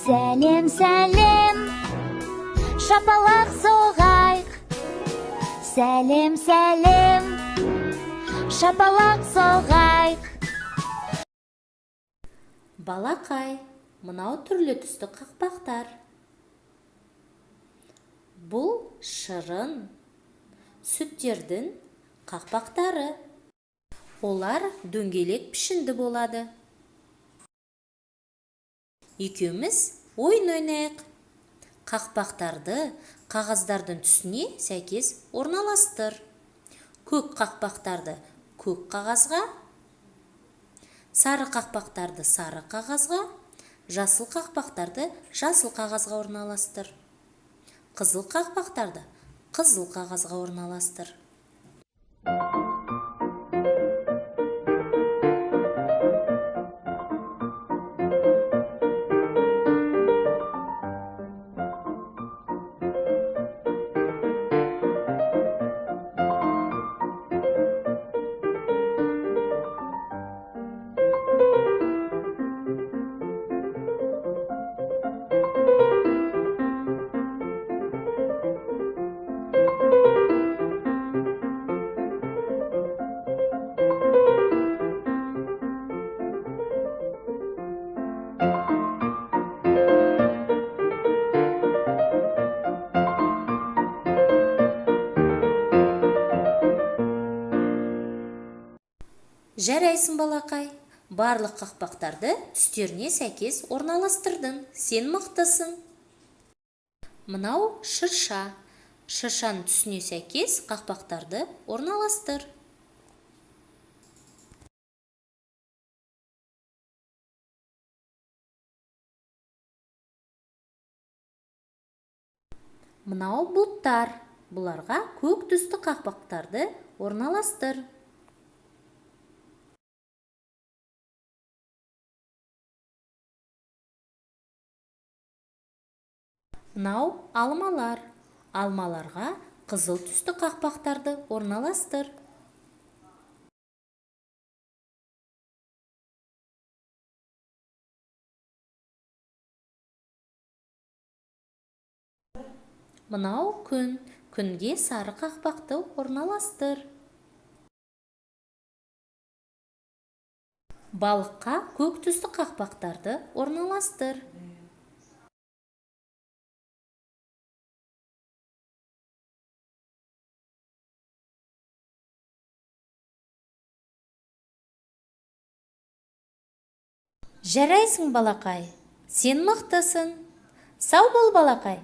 Сәлем, сәлем, шапалақ соғайық. Сәлем, сәлем, шапалақ соғайық. Балақай, мынау түрлі түсті қақпақтар. Бұл шырын, сүттердің қақпақтары. Олар дөңгелек пішінді болады. Екеуміз ойын ойнайық. Қақпақтарды қағаздардың түсіне сәйкес орналастыр. Көк қақпақтарды көк қағазға, сары қақпақтарды сары қағазға, жасыл қақпақтарды жасыл қағазға орналастыр. Қызыл қақпақтарды қызыл қағазға орналастыр. Жарайсың, балақай. Барлық қақпақтарды түстеріне сәйкес орналастырдың. Сен мықтысың. Мынау шырша. Шыршаның түсіне сәйкес қақпақтарды орналастыр. Мынау бұлттар. Бұларға көк түсті қақпақтарды орналастыр. Мынау алмалар. Алмаларға қызыл түсті қақпақтарды орналастыр. Мынау күн. Күнге сары қақпақты орналастыр. Балыққа көк түсті қақпақтарды орналастыр. Жарайсың, балақай. Сен мықтысың. Сау бол, балақай.